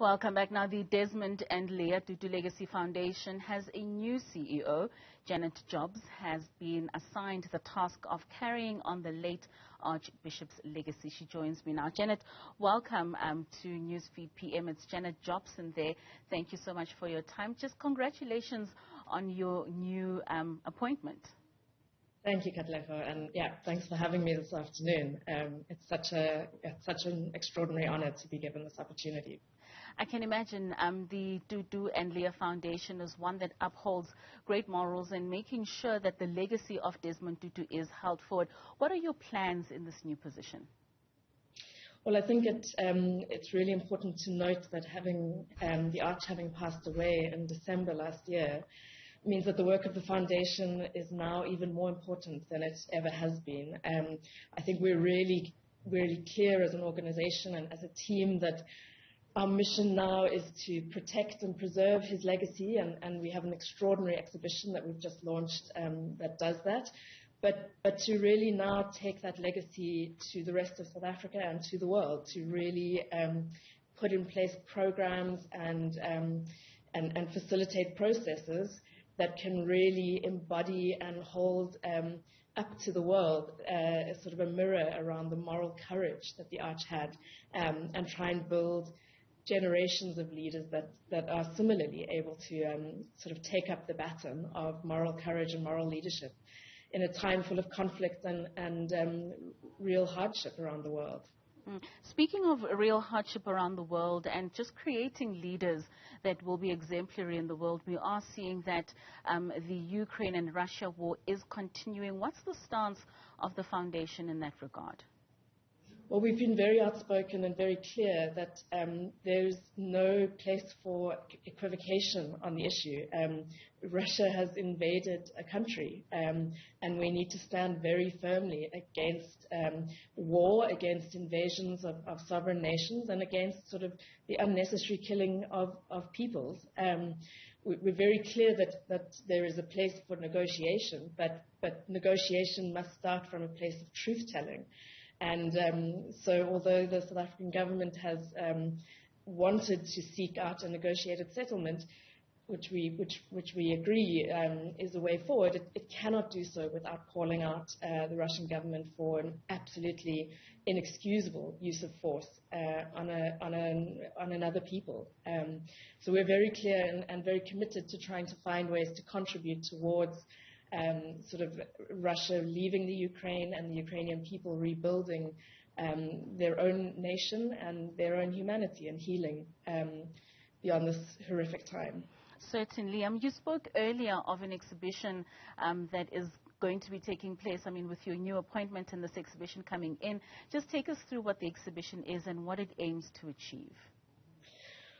Welcome back. Now, the Desmond and Leah Tutu Legacy Foundation has a new CEO. Janet Jobson has been assigned the task of carrying on the late Archbishop's legacy. She joins me now. Janet, welcome to Newsfeed PM. It's Janet Jobson there. Thank you so much for your time. Just congratulations on your new appointment. Thank you, Katlego, and thanks for having me this afternoon. It's such an extraordinary honor to be given this opportunity. I can imagine the Tutu and Leah Foundation is one that upholds great morals and making sure that the legacy of Desmond Tutu is held forward. What are your plans in this new position? Well, I think it's really important to note that the Arch having passed away in December last year means that the work of the foundation is now even more important than it ever has been. I think we're really clear as an organization and as a team that our mission now is to protect and preserve his legacy, and we have an extraordinary exhibition that we've just launched that does that. But to really now take that legacy to the rest of South Africa and to the world, to really put in place programs and facilitate processes that can really embody and hold up to the world sort of a mirror around the moral courage that the Arch had, and try and build generations of leaders that are similarly able to sort of take up the baton of moral courage and moral leadership in a time full of conflict and real hardship around the world. Speaking of real hardship around the world and just creating leaders that will be exemplary in the world, we are seeing that the Ukraine and Russia war is continuing. What's the stance of the foundation in that regard? Well, we've been very outspoken and very clear that there's no place for equivocation on the issue. Russia has invaded a country, and we need to stand very firmly against war, against invasions of sovereign nations, and against sort of the unnecessary killing of peoples. We're very clear that there is a place for negotiation, but negotiation must start from a place of truth-telling. And so although the South African government has wanted to seek out a negotiated settlement, which we agree is the way forward, it cannot do so without calling out the Russian government for an absolutely inexcusable use of force on another people. So we're very clear and very committed to trying to find ways to contribute towards sort of Russia leaving the Ukraine and the Ukrainian people rebuilding their own nation and their own humanity and healing beyond this horrific time. Certainly. You spoke earlier of an exhibition that is going to be taking place, with your new appointment and this exhibition coming in. Just take us through what the exhibition is and what it aims to achieve.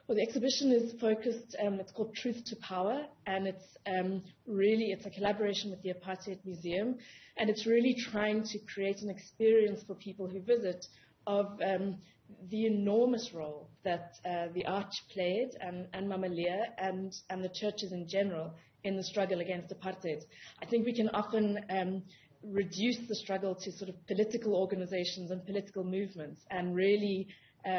Well, the exhibition is focused, it's called Truth to Power, and it's a collaboration with the Apartheid Museum, and it's really trying to create an experience for people who visit of the enormous role that the Arch played, and Mama Leah, and the churches in general in the struggle against apartheid. I think we can often reduce the struggle to sort of political organizations and political movements, and really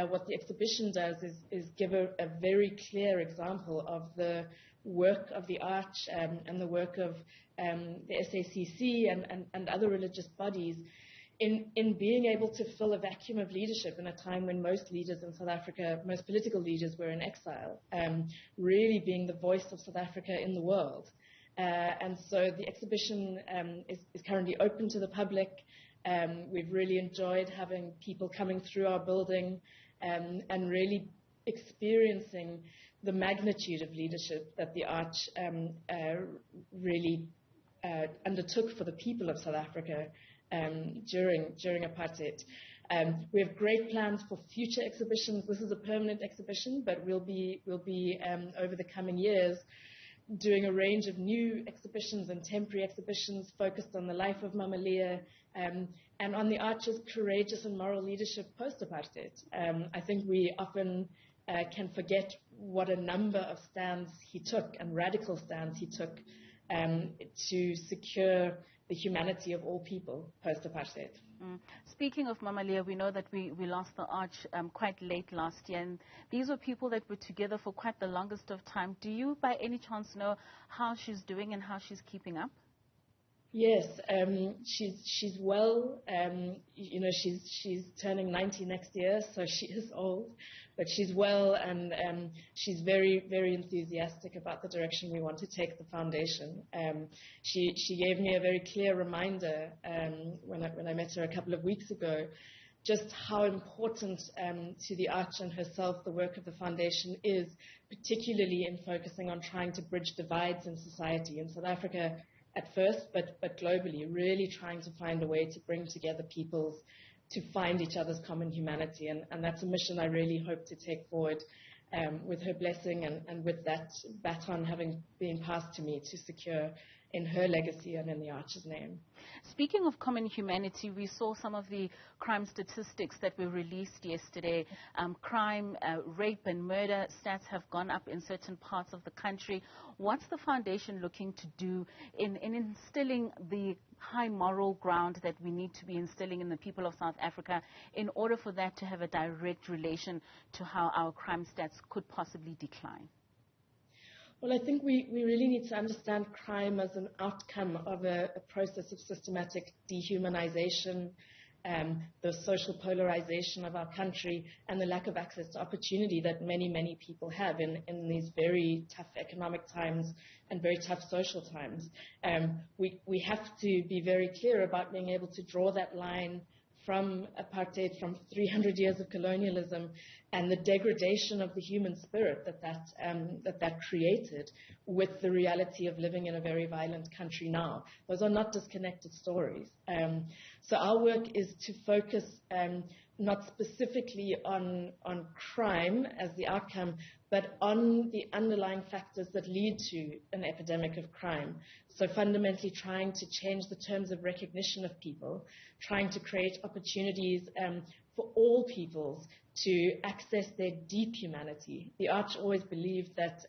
what the exhibition does is give a very clear example of the work of the Arch and the work of the SACC and other religious bodies in being able to fill a vacuum of leadership in a time when most leaders in South Africa, most political leaders, were in exile, really being the voice of South Africa in the world. And so the exhibition is currently open to the public. We've really enjoyed having people coming through our building and really experiencing the magnitude of leadership that the Arch really undertook for the people of South Africa during apartheid. We have great plans for future exhibitions. This is a permanent exhibition, but we'll be over the coming years doing a range of new exhibitions and temporary exhibitions focused on the life of Mama Leah and on the Arch's courageous and moral leadership post-apartheid. I think we often can forget what a number of stands he took and radical stands he took to secure the humanity of all people post-apartheid. Speaking of Mama Leah, we know that we lost the Arch quite late last year, and these were people that were together for quite the longest of time. Do you by any chance know how she's doing and how she's keeping up? Yes, she's well. She's turning 90 next year, so she is old, but she's well, and she's very, very enthusiastic about the direction we want to take the foundation. She gave me a very clear reminder when I met her a couple of weeks ago, just how important to the Arch and herself the work of the foundation is, particularly in focusing on trying to bridge divides in society in South Africa at first, but globally, really trying to find a way to bring together peoples to find each other's common humanity. And that's a mission I really hope to take forward with her blessing and with that baton having been passed to me to secure in her legacy and in the Arch's name. Speaking of common humanity, we saw some of the crime statistics that were released yesterday. Crime, rape and murder stats have gone up in certain parts of the country. What's the foundation looking to do in instilling the high moral ground that we need to be instilling in the people of South Africa in order for that to have a direct relation to how our crime stats could possibly decline? Well, I think we really need to understand crime as an outcome of a process of systematic dehumanization, the social polarization of our country, and the lack of access to opportunity that many, many people have in these very tough economic times and very tough social times. We have to be very clear about being able to draw that line from apartheid, from 300 years of colonialism, and the degradation of the human spirit that created with the reality of living in a very violent country now. Those are not disconnected stories. So our work is to focus not specifically on crime as the outcome, but on the underlying factors that lead to an epidemic of crime. So fundamentally trying to change the terms of recognition of people, trying to create opportunities for all peoples to access their deep humanity. The Arch always believed that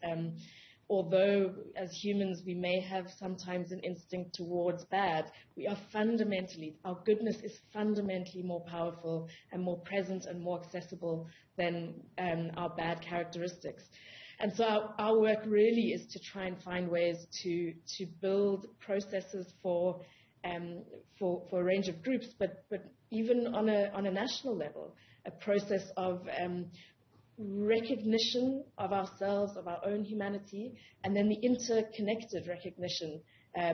although as humans we may have sometimes an instinct towards bad, our goodness is fundamentally more powerful and more present and more accessible than our bad characteristics. And so our work really is to try and find ways to build processes for a range of groups, but even on a national level, a process of recognition of ourselves, of our own humanity, and then the interconnected recognition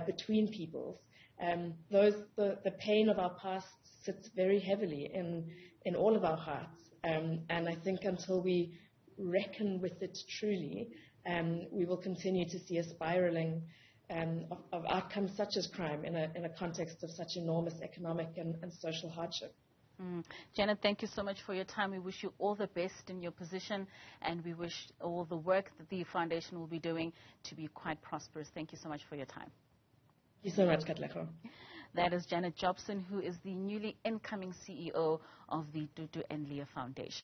between peoples. The pain of our past sits very heavily in all of our hearts, and I think until we reckon with it truly, we will continue to see a spiraling of outcomes such as crime in a context of such enormous economic and social hardship. Janet, thank you so much for your time. We wish you all the best in your position, and we wish all the work that the foundation will be doing to be quite prosperous. Thank you so much for your time. Thank you so much, Katlego. That is Janet Jobson, who is the newly incoming CEO of the Tutu and Leah Foundation.